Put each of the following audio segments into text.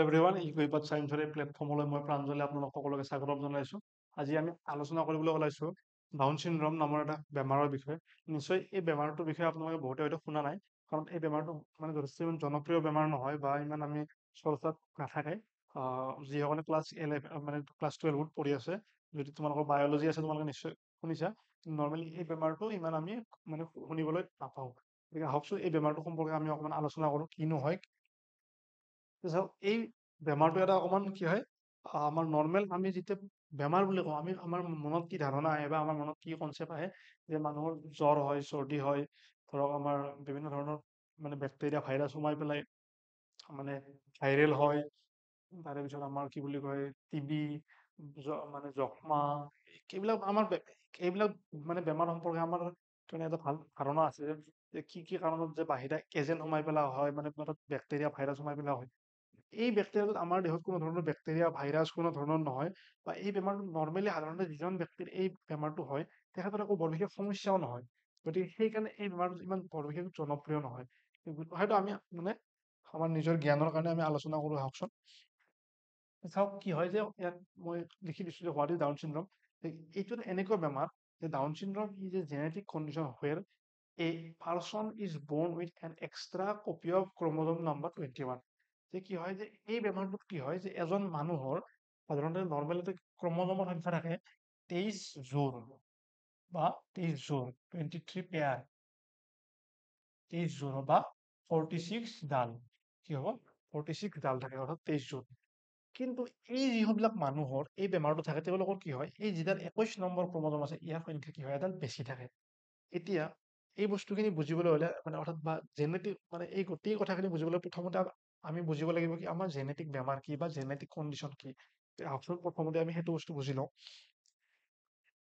Everyone, ইকুইপাথ ছায়েন্সৰ এই প্লেটফৰ্মলৈ মই প্ৰাঞ্জলে আপোনালোক সকলোকে স্বাগতম জনাইছোঁ। আজি আমি আলোচনা কৰিবলৈ ওলাইছোঁ ডাউন চিনড্ৰম নামৰ এটা বেমাৰৰ বিষয়ে। নিশ্চয় এই বেমাৰটোৰ বিষয়ে আপোনালোকে বহুতে হয়তো শুনা নাই, কাৰণ এই বেমাৰটো মানে যথেষ্ট ইমান জনপ্ৰিয় বেমাৰ নহয় বা ইমান আমি চৰ্চাত নাথাকে। যিসকলে ক্লাছ 12ত পঢ়ি আছে, যদি তোমালোকৰ বায়'লজি আছে তোমালোকে নিশ্চয় শুনিছা। নৰ্মেলি এই বেমাৰটো ইমান আমি মানে শুনিবলৈ নাপাওঁ। গতিকে আহকচোন এই বেমাৰটো সম্পৰ্কে আমি অকণমান আলোচনা কৰোঁ, কিনো হয়। চাওক, এই বেমাৰটো এটা অকমান কি হয়, আমাৰ নৰ্মেল আমি যেতিয়া বেমাৰ বুলি কওঁ, আমাৰ মনত কি ধাৰণা আহে বা আমাৰ মনত কি কনচেপ্ট আহে যে মানুহৰ জ্বৰ হয়, চৰ্দি হয়, ধৰক আমাৰ বিভিন্ন ধৰণৰ মানে বেক্টেৰিয়া ভাইৰাছ সোমাই পেলাই মানে ভাইৰেল হয়। তাৰে পিছত আমাৰ কি বুলি কয় টিবি, মানে যক্ষ্মা, এইবিলাক এইবিলাক মানে বেমাৰ সম্পৰ্কে আমাৰ কাৰণে এটা ভাল ধাৰণা আছে যে কি কাৰণত যে বাহিৰা এজেণ্ট সোমাই পেলাই হয়, মানে বেক্টেৰিয়া ভাইৰাছ সোমাই পেলাই হয়। এই বেক্টেৰিয়াটোত আমাৰ দেহত কোনো ধৰণৰ বেক্টেৰিয়া ভাইৰাছ কোনো ধৰণৰ নহয়, বা এই বেমাৰটো নৰ্মেলি সাধাৰণতে যিজন ব্যক্তিৰ এই বেমাৰটো হয় তেখেতৰ একো বৰ বিশেষ সমস্যাও নহয়। গতিকে সেইকাৰণে এই বেমাৰটো ইমান বৰ বিশেষ জনপ্ৰিয় নহয়। হয়তো আমি মানে আমাৰ নিজৰ জ্ঞানৰ কাৰণে আমি আলোচনা কৰো আহকচোন। চাওক কি হয় যে ইয়াত মই লিখি দিছো যে হোৱাট ইজ ডাউন চিনড্ৰম। এইটো এনেকুৱা বেমাৰ যে Down syndrome is a genetic condition where A person is born with an extra copy of chromosome number 21। যে কি হয় যে এই বেমাৰটোত কি হয় যে এজন মানুহৰ সাধাৰণতে নৰ্মেলতে ক্ৰমোজমৰ সংখ্যা থাকে 23 জোৰ বা 23 জোৰ 23 পেয়াৰ, 23 জোৰ বা 46 ডাল। কি হ'ব? 46 ডাল থাকে, অৰ্থাৎ 23 জোৰ। কিন্তু এই যিবিলাক মানুহৰ এই বেমাৰটো থাকে তেওঁলোকৰ কি হয়, এই যিডাল 21 নম্বৰ ক্ৰমোজম আছে ইয়াৰ সংখ্যা কি হয়, এডাল বেছি থাকে। এতিয়া এই বস্তুখিনি বুজিবলৈ হ'লে মানে অৰ্থাৎ বা জেনেটিক মানে এই গোটেই কথাখিনি বুজিবলৈ প্ৰথমতে আমি বুজিব লাগিব কি আমাৰ জেনেটিক বেমাৰ কি বা জেনেটিক কণ্ডিশ্যন কি। আচল প্ৰথমতে আমি সেইটো বস্তু বুজি লওঁ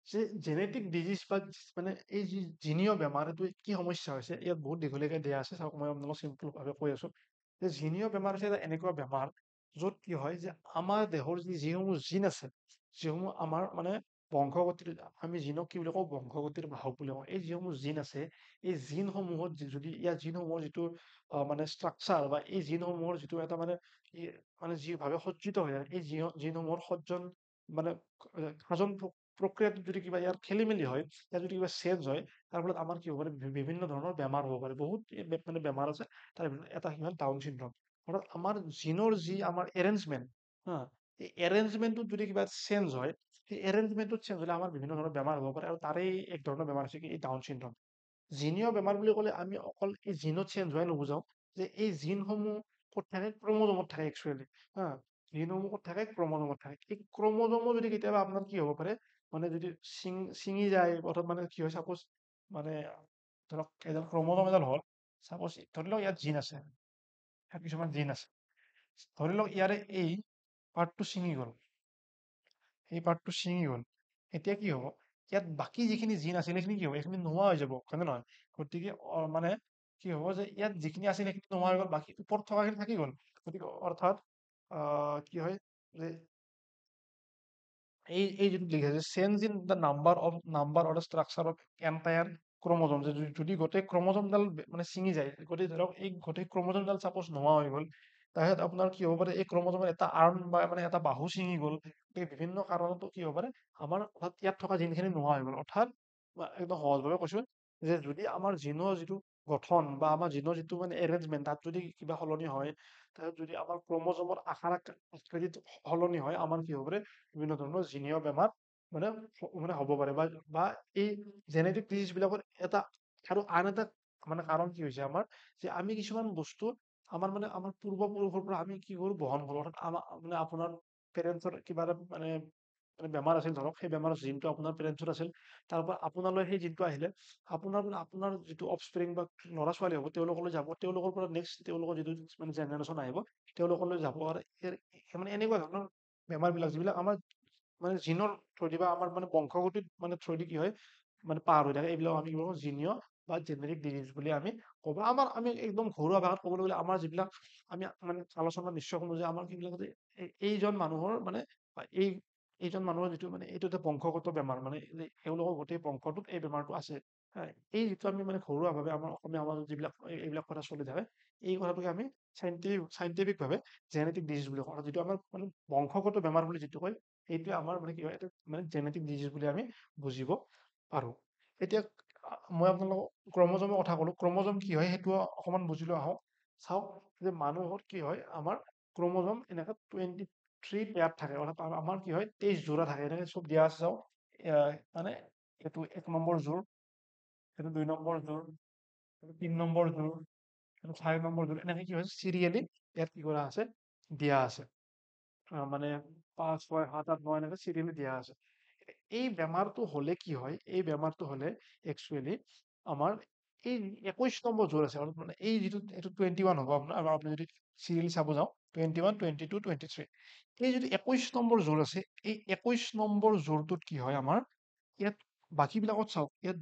যে জেনেটিক ডিজিজ বা মানে এই যি জিনীয় বেমাৰ, এইটো কি সমস্যা হৈছে। ইয়াত বহুত দীঘলীয়াকৈ দিয়া আছে, চাওক মই আপোনালোকক চিম্পলভাৱে কৈ আছো যে জিনীয় বেমাৰ হৈছে এটা এনেকুৱা বেমাৰ য'ত কি হয় যে আমাৰ দেহৰ যিসমূহ জিন আছে, যিসমূহ আমাৰ মানে বংশগতিৰ, আমি জিনক কি বুলি কওঁ, বংশগতিৰ বাহক বুলি কওঁ। এই যিসমূহ জিন আছে, এই জিনসমূহত যদি ইয়াৰ জিনসমূহৰ যিটো মানে ষ্ট্ৰাকচাৰ বা এই জিনসমূহৰ যিটো এটা মানে মানে যিভাৱে সজ্জিত হৈ আছে, এই জিনসমূহৰ সজ্জন মানে সাজন প্ৰক্ৰিয়াটোত যদি কিবা ইয়াৰ খেলি মেলি হয়, ইয়াৰ যদি কিবা চেঞ্জ হয়, তাৰ ফলত আমাৰ কি হ'ব পাৰে, বিভিন্ন ধৰণৰ বেমাৰ হ'ব পাৰে। বহুত মানে বেমাৰ আছে, তাৰ ভিতৰত এটা কি হ'ল ডাউন চিনড্ৰম। অৰ্থাৎ আমাৰ জিনৰ যি আমাৰ এৰেঞ্জমেণ্ট, হা, এই এৰেঞ্জমেণ্টটোত যদি কিবা চেঞ্জ হয়, সেই এৰেঞ্জমেণ্টটোত চেঞ্জ হ'লে আমাৰ বিভিন্ন ধৰণৰ বেমাৰ হ'ব পাৰে। আৰু তাৰেই এক ধৰণৰ বেমাৰ হৈছে কি এই ডাউন চিনড্ৰম। জিনীয় বেমাৰ বুলি ক'লে আমি অকল এই জিনত চেঞ্জ হোৱাই নুবুজাওঁ, যে এই জিনসমূহ ক'ত থাকে, ক্ৰমোজমত থাকে একচুৱেলি। হা, জিনসমূহ ক'ত থাকে, ক্ৰমোজমত থাকে। এই ক্ৰমোজমো যদি কেতিয়াবা আপোনাৰ কি হ'ব পাৰে, মানে যদি ছিঙি যায়, অৰ্থাৎ মানে কি হয়, চাপ'জ মানে ধৰক এডাল ক্ৰমোজম এডাল হ'ল, চাপ'জ ধৰি লওক ইয়াত জিন আছে, ইয়াত কিছুমান জিন আছে, ধৰি লওক ইয়াৰে এই পাৰ্টটো ছিঙি গ'ল, এই পাৰ্টটো ছিঙি গ'ল। এতিয়া কি হ'ব, ইয়াত বাকী যিখিনি জিন আছিল সেইখিনি কি হ'ব, এইখিনি নোহোৱা হৈ যাব, হয়নে নহয়? গতিকে মানে কি হ'ব যে ইয়াত যিখিনি আছিল সেইখিনি নোহোৱা হৈ গ'ল, বাকী ওপৰত থকাখিনি থাকি গ'ল। গতিকে অৰ্থাৎ কি হয় যে এই যিটো লিখা আছে change in the number or the structure of entire chromosome, যে যদি গোটেই ক্ৰমোজমডাল মানে ছিঙি যায়, গতিকে ধৰক এই গোটেই ক্ৰমোজমডাল চাপ'জ নোহোৱা হৈ গ'ল, তাৰপিছত আপোনাৰ কি হ'ব পাৰে, এই ক্ৰমোজমৰ এটা আৰ্ম বা মানে এটা বাহু ছিঙি গ'ল। এই বিভিন্ন কাৰণতো কি হ'ব পাৰে, আমাৰ অৰ্থাৎ ইয়াত থকা জিনখিনি নোহোৱা হৈ গ'ল। অৰ্থাৎ একদম সহজভাৱে কৈছো যে যদি আমাৰ জিনৰ যিটো গঠন বা আমাৰ জিনৰ যিটো মানে এৰেঞ্জমেণ্ট, তাত যদি কিবা সলনি হয়, তাত যদি আমাৰ ক্ৰমোজমৰ আকাৰ আকৃতিত সলনি হয়, আমাৰ কি হ'ব পাৰে, বিভিন্ন ধৰণৰ জিনীয় বেমাৰ মানে মানে হ'ব পাৰে। বা এই জেনেটিক ডিজিজ বিলাকৰ এটা আৰু আন এটা মানে কাৰণ কি হৈছে আমাৰ, যে আমি কিছুমান বস্তু আমাৰ পূৰ্বপুৰুষৰ পৰা আমি কি কৰো, বহন কৰো। অৰ্থাৎ আমাৰ মানে আপোনাৰ পেৰেণ্টছৰ কিবা এটা মানে বেমাৰ আছিল, ধৰক সেই বেমাৰৰ জিনটো আপোনাৰ পেৰেণ্টছৰ আছিল, তাৰ পৰা আপোনালৈ সেই জিনটো আহিলে, আপোনাৰ যিটো অফস্প্ৰিং বা ল'ৰা ছোৱালী হ'ব, তেওঁলোকলৈ যাব, তেওঁলোকৰ পৰা নেক্সট তেওঁলোকৰ যিটো মানে জেনেৰেশ্যন আহিব, তেওঁলোকলৈ যাব। আৰু মানে এনেকুৱা ধৰণৰ বেমাৰ বিলাক যিবিলাক আমাৰ মানে জিনৰ থ্ৰুদি বা আমাৰ মানে বংশগতিত মানে থ্ৰুদি কি হয়, মানে পাৰ হৈ থাকে, এইবিলাক আমি কি কৰো, জিনীয় বা জেনেটিক ডিজিজ বুলি আমি ক'ব। আমি একদম ঘৰুৱা ভাষাত ক'বলৈ গ'লে আমাৰ যিবিলাক আমি মানে আলোচনা নিশ্চয় শুনো যে আমাৰ কি বিলাক এইজন মানুহৰ মানে এইজন মানুহৰ যিটো মানে এইটো এটা বংশগত বেমাৰ, মানে তেওঁলোকৰ গোটেই বংশটোত এই বেমাৰটো আছে। আহ, এই যিটো আমি মানে ঘৰুৱাভাৱে আমাৰ অসমীয়া সমাজত যিবিলাক এইবিলাক কথা চলি থাকে, এই কথাটোকে আমি চাইণ্টিফিক ভাৱে জেনেটিক ডিজিজ বুলি কওঁ। আৰু যিটো আমাৰ মানে বংশগত বেমাৰ বুলি যিটো কয়, সেইটোৱে আমাৰ মানে কি হয়, এইটো মানে জেনেটিক ডিজিজ বুলি আমি বুজিব পাৰো। এতিয়া মই আপোনালোকক ক্ৰমজমৰ কথা ক'লো। ক্ৰমজম কি হয় সেইটো অকমান বুজিলো আহক। চাওক যে মানুহৰ কি হয়, আমাৰ ক্ৰমজম এনেকে 23 পেয়াৰ থাকে, অৰ্থাৎ আমাৰ কি হয় 23 যোৰা থাকে, এনেকে চব দিয়া আছে। চাওক মানে এইটো 1 নম্বৰ যোৰ, এইটো 2 নম্বৰ যোৰ, এইটো 3 নম্বৰ যোৰ, এইটো 4 নম্বৰ যোৰ, এনেকে কি হয় চিৰিয়েলি ইয়াত কি কৰা আছে, দিয়া আছে। মানে 5, 6, 7, 8, 9 এনেকে চিৰিয়েলি দিয়া আছে। এই বেমাৰটো হলে কি হয়, এই বেমাৰটো হলে একচুৱেলি আমাৰ এই 21 নম্বৰ যোৰ আছে, মানে এই যিটো এইটো 21 হ'ব আপোনাৰ, আৰু আপুনি যদি চিৰিয়েলি চাব যাওঁ 21, 22, 23, এই যিটো 21 নম্বৰ যোৰ আছে, এই 21 নম্বৰ যোৰটোত কি হয় আমাৰ, ইয়াত বাকীবিলাকত চাওক, ইয়াত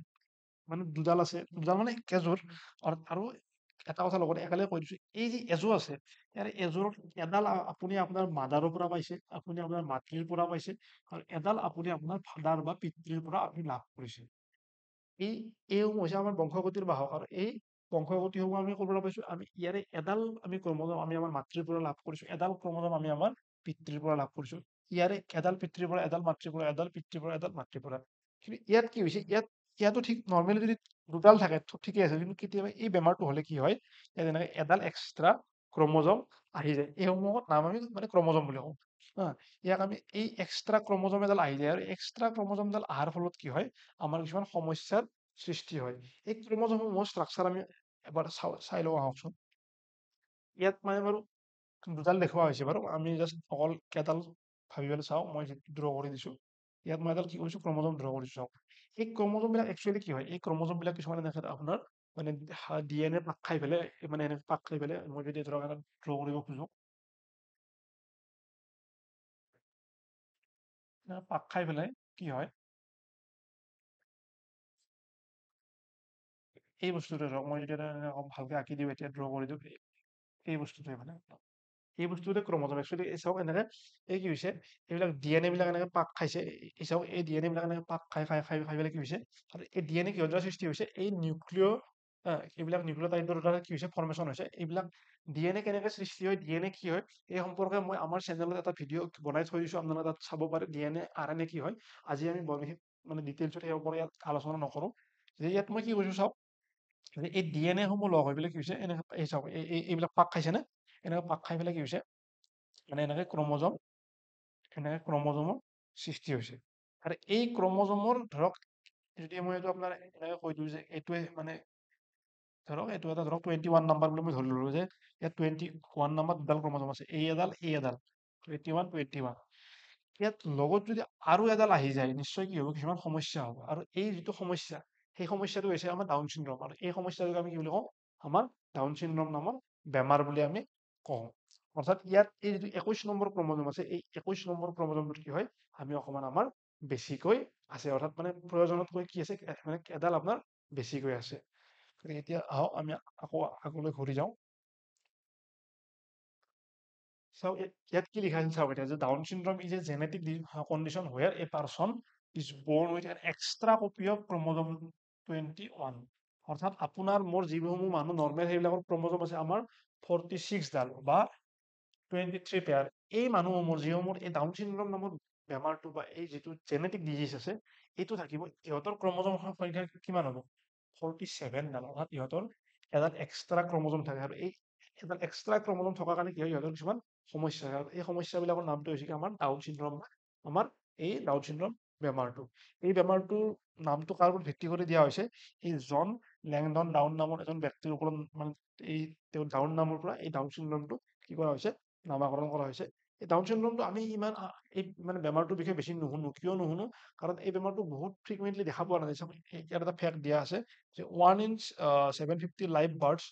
মানে দুডাল আছে, দুডাল মানে একেযোৰ। আৰু এটা কথা লগতে একেলগে কৈ দিছো, এই যি এযোৰ আছে, ইয়াৰ এযোৰত এডাল আপুনি আপোনাৰ মাদাৰৰ পৰা পাইছে, আপুনি আপোনাৰ মাতৃৰ পৰা পাইছে, আৰু এডাল আপুনি আপোনাৰ ফাদাৰ বা পিতৃৰ পৰা আপুনি লাভ কৰিছে। এই এইসমূহ হৈছে আমাৰ বংশগতিৰ বাহক, আৰু এই বংশগতিসমূহ আমি ক'ৰ পৰা পাইছো, আমি ইয়াৰে এডাল আমি ক্ৰমোজম আমি আমাৰ মাতৃৰ পৰা লাভ কৰিছো, এডাল ক্ৰমোজম আমি আমাৰ পিতৃৰ পৰা লাভ কৰিছো। ইয়াৰে এডাল পিতৃৰ পৰা, এডাল মাতৃৰ পৰা, এডাল পিতৃৰ পৰা, এডাল মাতৃৰ পৰা। কিন্তু ইয়াত কি হৈছে, ইয়াতো ঠিক নৰ্মেলি যদি দুডাল থাকে ঠিকে আছে, কিন্তু কেতিয়াবা এই বেমাৰটো হলে কি হয়, ইয়াত এনেকে এডাল এক্সট্ৰা ক্ৰমোজম আহি যায়। এইসমূহৰ নাম আমি মানে ক্ৰমোজম বুলি কওঁ। হা, ইয়াক আমি এই এক্সট্ৰা ক্ৰমোজম এডাল আহি যায়, আৰু এক্সট্ৰা ক্ৰমোজমডাল অহাৰ ফলত কি হয়, আমাৰ কিছুমান সমস্যাৰ সৃষ্টি হয়। এই ক্ৰমোজমসমূহৰ ষ্ট্ৰাকচাৰ আমি এবাৰ চাই লওঁ আহকচোন। ইয়াত মানে বাৰু দুডাল দেখুওৱা হৈছে বাৰু, আমি জাষ্ট অকল কেইডাল ভাবিবলৈ চাওঁ। মই যিটো ড্ৰ কৰি দিছো, ইয়াত মই এডাল কি কৰিছো, ক্ৰমোজম ড্ৰ কৰিছো। চাওক এই ক্ৰমোজম বিলাক একচুৱেলি কি হয়, এই ক্ৰমোজম বিলাক কিছুমান এনেকে আপোনাৰ মানে DNA পাক খাই পেলাই, মানে এনেকে পাক খাই পেলাই, মই যদি ধৰক এটা ড্ৰ কৰিব খোজো, পাক খাই পেলাই কি হয়, এই বস্তুটোৱে ধৰক মই যদি এটা ভালকে আঁকি দিওঁ, এতিয়া ড্ৰ কৰি দিওঁ, এই বস্তুটোৱে মানে এই বস্তুটোতে ক্ৰমোজম একচুৱেলি। এই চাওক এনেকে এই কি হৈছে, এইবিলাক DNA বিলাক এনেকে পাক খাইছে। এই চাওক এই DNA বিলাক এনেকে পাক খাই খাই খাই খাই পেলাই কি হৈছে, আৰু এই DNA কিহৰ দ্বাৰা সৃষ্টি হৈছে, এই নিউক্লিয় এইবিলাক নিউক্লিয়টাইডৰ দ্বাৰা কি হৈছে, ফৰ্মেশ্যন হৈছে। এইবিলাক DNA কেনেকে সৃষ্টি হয়, DNA কি হয়, এই সম্পৰ্কে মই আমাৰ চেনেলত এটা ভিডিঅ' বনাই থৈ দিছো, আপোনালোকে তাত চাব পাৰে। DNA RNA কি হয়, আজি আমি বৰ বিশেষ মানে ডিটেইলছত সেই ওপৰত ইয়াত আলোচনা নকৰো। যে ইয়াত মই কি কৈছো চাওক, যে এই DNA সমূহ লগ হৈ পেলাই কি হৈছে, এনেকে এই চাওক এইবিলাক পাক খাইছে নে, এনেকে পাক খাই পেলাই কি হৈছে, মানে এনেকে ক্ৰমোজমৰ সৃষ্টি হৈছে। আৰু এই ক্ৰমোজমৰ ধৰক, যদি মই এইটো আপোনাৰ এনেকে কৈ দিওঁ যে এইটোৱে মানে ধৰক এইটো এটা ধৰক 21 নম্বৰ বুলি মই ধৰি ললো, যে ইয়াত 21 নম্বৰ দুডাল ক্ৰমোজম আছে, এই এডাল 21, 21। ইয়াত লগত যদি আৰু এডাল আহি যায়, নিশ্চয় কি হ'ব, কিছুমান সমস্যা হ'ব। আৰু এই যিটো সমস্যা, সেই সমস্যাটো হৈছে আমাৰ ডাউন চিনড্ৰম। আৰু এই সমস্যাটোক আমি কি বুলি কওঁ, আমাৰ ডাউন চিনড্ৰম নামৰ বেমাৰ বুলি আমি কওঁ। অৰ্থাৎ ইয়াত এই যিটো 21 নম্বৰ ক্ৰমোজম আছে, এই 21 নম্বৰ ক্ৰমোজমটোত কি হয়, আমি অকমান আমাৰ বেছিকৈ আছে, অৰ্থাৎ মানে প্ৰয়োজনতকৈ কি আছে, মানে এডাল আপোনাৰ বেছিকৈ আছে। গতিকে এতিয়া আহক আমি আকৌ আগলৈ ঘূৰি যাওঁ। চাওক ইয়াত কি লিখা আছে চাওক, এতিয়া যে Down syndrome is a genetic condition where a person is born with an extra copy of chromosome 21। অৰ্থাৎ আপোনাৰ মোৰ যিসমূহ মানুহ নৰ্মেল, সেইবিলাকৰ ক্ৰমোজম আছে আমাৰ 46ডাল বা 23 পেয়াৰ। এই মানুহসমূহৰ যিসমূহৰ এই ডাউন চিনড্ৰম নামৰ বেমাৰটো বা এই যিটো জেনেটিক ডিজিজ আছে, এইটো থাকিব, ইহঁতৰ ক্ৰমোজমৰ সংখ্যা কিমান হ'ব, 47ডাল। অৰ্থাৎ ইহঁতৰ এডাল এক্সট্ৰা ক্ৰমোজম থাকে, আৰু এই এডাল এক্সট্ৰা ক্ৰমোজম থকাৰ কাৰণে কি হয়, ইহঁতৰ কিছুমান সমস্যা হয়। আৰু এই সমস্যাবিলাকৰ নামটো হৈছে কি আমাৰ ডাউন চিনড্ৰম, আমাৰ এই ডাউন চিনড্ৰম বেমাৰটো। এই বেমাৰটোৰ নামটো কাৰ ওপৰত ভিত্তি কৰি দিয়া হৈছে, এই জন লেংডন ডাউন নামৰ এজন ব্যক্তিৰ ওপৰত, মানে এই তেওঁ ডাউন নামৰ পৰা এই ডাউন চিনড্ৰমটো কি কৰা হৈছে, নামাকৰণ কৰা হৈছে। এই ডাউন চিনড্ৰমটো আমি ইমান এই মানে বেমাৰটোৰ বিষয়ে বেছি নুশুনো। কিয় নুশুনো, কাৰণ এই বেমাৰটো বহুত ফ্ৰিকুৱেণ্টলি দেখা পোৱা নাযায়। চাওক ইয়াত এটা ফেক্ট দিয়া আছে, যে 1 in 750 লাইভ বাৰ্ডছ,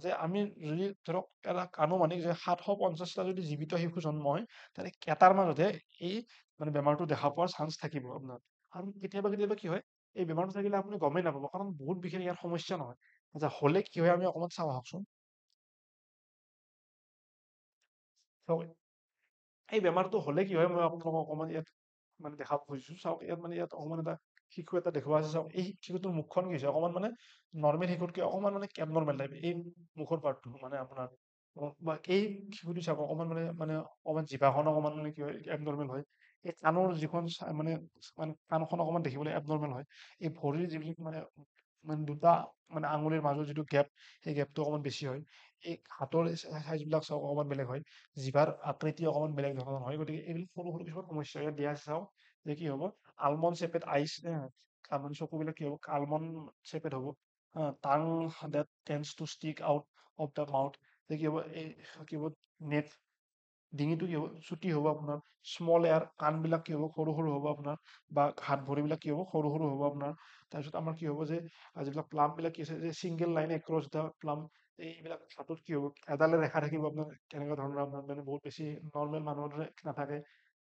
যে আমি যদি ধৰক এটা আনুমানিক যে 750টা যদি জীৱিত শিশু জন্ম হয়, তাৰে এটাৰ মাজতহে এই মানে বেমাৰটো দেখা পোৱাৰ চান্স থাকিব আপোনাৰ। আৰু কেতিয়াবা কেতিয়াবা কি হয়, এই বেমাৰটো থাকিলে আপুনি গমেই নাপাব, কাৰণ বহুত বিশেষ ইয়াৰ সমস্যা নহয়। আচ্ছা, হলে কি হয় আমি অকণমান চাওঁ আহকচোন। চাওক এই বেমাৰটো হলে কি হয়, মই আপোনালোকক অকণমান ইয়াত মানে দেখাব খুজিছো। চাওক ইয়াত মানে ইয়াত অকণমান এটা শিশু এটা দেখুওৱা আছে চাওক এই শিশুটোৰ মুখখন কি হৈছে অকমান মানে নৰ্মেল শিশুতকে অকমান মানে এবনৰ্মেল টাইপ এই মুখৰ পাৰ্টটো মানে আপোনাৰ বা এই শিশুটো চাব অকমান মানে অকমান জিভাখন অকমান মানে কি হয় এবনৰ্মেল হয় এই কাণৰ যিখন মানে মানে কাণখন অকমান দেখিবলৈ এবনৰ্মেল হয় এই ভৰিৰ যিবিলাক মানে মানে দুটা মানে আঙুলিৰ মাজৰ যিটো গেপ সেই গেপটো অকমান বেছি হয় এই হাতৰ চাইজ বিলাক চাওক অকমান বেলেগ হয় জিভাৰ আকৃতি অকমান বেলেগ ধৰণৰ হয় গতিকে এইবিলাক সৰু সৰু কিছুমান সমস্যা ইয়াত দিয়া আছে চাওক যে কি হ'ব আলমণ্ড শেপেড আইচ মানে চকুবিলাক কি হ'ব আলমণ্ড শেপেড হ'ব টাং that tends to stick out of the mouth যে কি হ'ব এই কি হ'ব নেট ডিঙিটো কি হ'ব চুটি হ'ব আপোনাৰ স্মল এয়াৰ কাণবিলাক কি হ'ব সৰু সৰু হ'ব আপোনাৰ বা হাত ভৰিবিলাক কি হ'ব সৰু সৰু হ'ব আপোনাৰ তাৰপিছত আমাৰ কি হ'ব যে যিবিলাক প্লামবিলাক কি আছে যে single line across the plum এইবিলাক হাতত কি হ'ব এডালে ৰেখা থাকিব আপোনাৰ তেনেকুৱা ধৰণৰ আপোনাৰ মানে বহুত বেছি নৰ্মেল মানুহৰ দৰে নাথাকে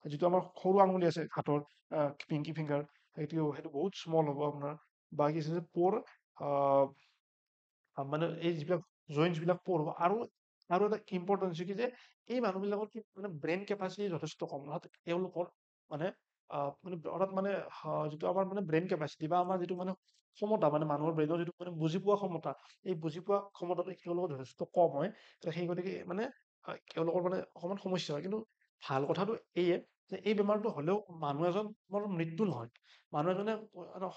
যিটো আমাৰ সৰু আঙুলি আছে হাতৰ পিংকি ফিংগাৰ সেইটো বহুত স্মল হ'ব আপোনাৰ বা কি আছে যে পৰ মানে এই যিবিলাক জইন্টছ বিলাক পঢ়িব আৰু এটা ইম্পৰ্টেঞ্চ কি যে এই মানুহবিলাকৰ কি মানে ব্ৰেইন কেপাচিটি যথেষ্ট কম তেওঁলোকৰ মানে মানে অৰ্থাৎ মানে যিটো আমাৰ মানে ব্ৰেইন কেপাচিটি বা আমাৰ যিটো মানে ক্ষমতা মানে মানুহৰ ব্ৰেইনৰ যিটো মানে বুজি পোৱা ক্ষমতা এই বুজি পোৱা ক্ষমতাটো তেওঁলোকৰ যথেষ্ট কম হয় তো সেই গতিকে মানে তেওঁলোকৰ মানে অকমান সমস্যা হয় কিন্তু ভাল কথাটো এইয়ে যে এই বেমাৰটো হলেও মানুহ এজনৰ মৃত্যু নহয় মানুহ এজনে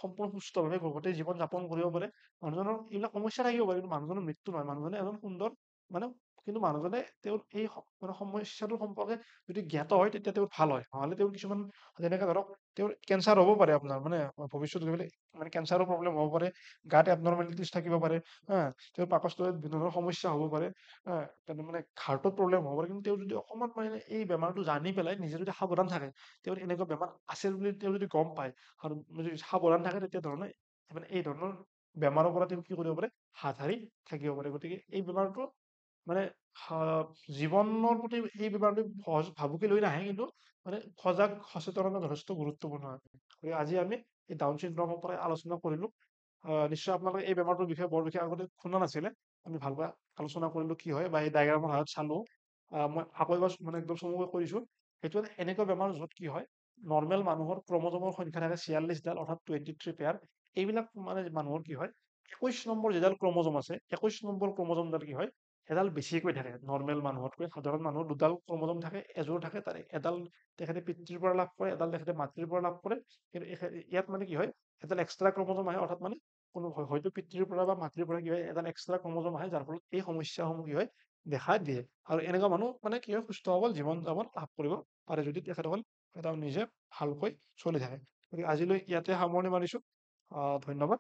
সম্পূৰ্ণ সুস্থভাৱে গোটেই জীৱন যাপন কৰিব পাৰে মানুহজনৰ এইবিলাক সমস্যা থাকিব পাৰে কিন্তু মানুহজনৰ মৃত্যু নহয় মানুহজনে এজন সুন্দৰ মানে কিন্তু মানুহজনে তেওঁৰ এই মানে সমস্যাটোৰ সম্পৰ্কে যদি জ্ঞাত হয় তেতিয়া তেওঁৰ ভাল হয় নহ'লে তেওঁৰ কিছুমান যেনেকে ধৰক তেওঁৰ কেঞ্চাৰ হ'ব পাৰে আপোনাৰ মানে ভৱিষ্যত মানে কেঞ্চাৰৰ প্ৰব্লেম হ'ব পাৰে গাত এবনৰ্মেলিটিছ থাকিব পাৰে হা তেওঁৰ পাকস্থলীত বিভিন্ন ধৰণৰ সমস্যা হ'ব পাৰে হা তেনে মানে হাৰ্টত প্ৰব্লেম হ'ব পাৰে কিন্তু তেওঁ যদি অকণমান মানে এই বেমাৰটো জানি পেলাই নিজে যদি সাৱধান থাকে তেওঁৰ এনেকুৱা বেমাৰ আছে বুলি তেওঁ যদি গম পায় আৰু যদি সাৱধান থাকে তেতিয়া ধৰণে মানে এই ধৰণৰ বেমাৰৰ পৰা তেওঁ কি কৰিব পাৰে হাত সাৰি থাকিব পাৰে গতিকে এই বেমাৰটো মানে জীৱনৰ প্ৰতি এই বেমাৰটো সহজ ভাবুকি লৈ নাহে কিন্তু মানে সজাগ সচেতনতা যথেষ্ট গুৰুত্বপূৰ্ণ হয় গতিকে আজি আমি এই ডাউন চিণ্ড্ৰমৰ পৰা আলোচনা কৰিলো নিশ্চয় আপোনালোকে এই বেমাৰটোৰ বিষয়ে বৰ বিশেষ আগতে শুনা নাছিলে আমি ভালকৈ আলোচনা কৰিলো কি হয় বা এই ডায়েগ্ৰামৰ সহায়ত চালো মই আকৌ এবাৰ মানে একদম চমুকৈ কৰিছো সেইটো এটা এনেকুৱা বেমাৰ য'ত কি হয় নৰ্মেল মানুহৰ ক্ৰমজমৰ সংখ্যা থাকে 46ডাল অৰ্থাৎ 23 পেয়াৰ এইবিলাক মানে মানুহৰ কি হয় 21 নম্বৰ যিডাল ক্ৰমজম আছে 21 নম্বৰ ক্ৰমজমডাল কি হয় এডাল বেছিকৈ থাকে নৰ্মেল মানুহতকৈ সাধাৰণ মানুহৰ দুডাল ক্ৰমজম থাকে এযোৰ থাকে তাৰে এডাল তেখেতে পিতৃৰ পৰা লাভ কৰে এডাল তেখেতে মাতৃৰ পৰা লাভ কৰে কিন্তু ইয়াত মানে কি হয় এডাল এক্সট্ৰা ক্ৰমজম আহে অৰ্থাৎ মানে কোনো হয়তো পিতৃৰ পৰা বা মাতৃৰ পৰা কি হয় এডাল এক্সট্ৰা ক্ৰমজম আহে যাৰ ফলত এই সমস্যাসমূহ কি হয় দেখা দিয়ে আৰু এনেকুৱা মানুহ মানে কি হয় সুস্থ সবল জীৱন যাপন লাভ কৰিব পাৰে যদি তেখেতসকল এটা নিজে ভালকৈ চলি থাকে গতিকে আজিলৈ ইয়াতে সামৰণি মাৰিছো ধন্যবাদ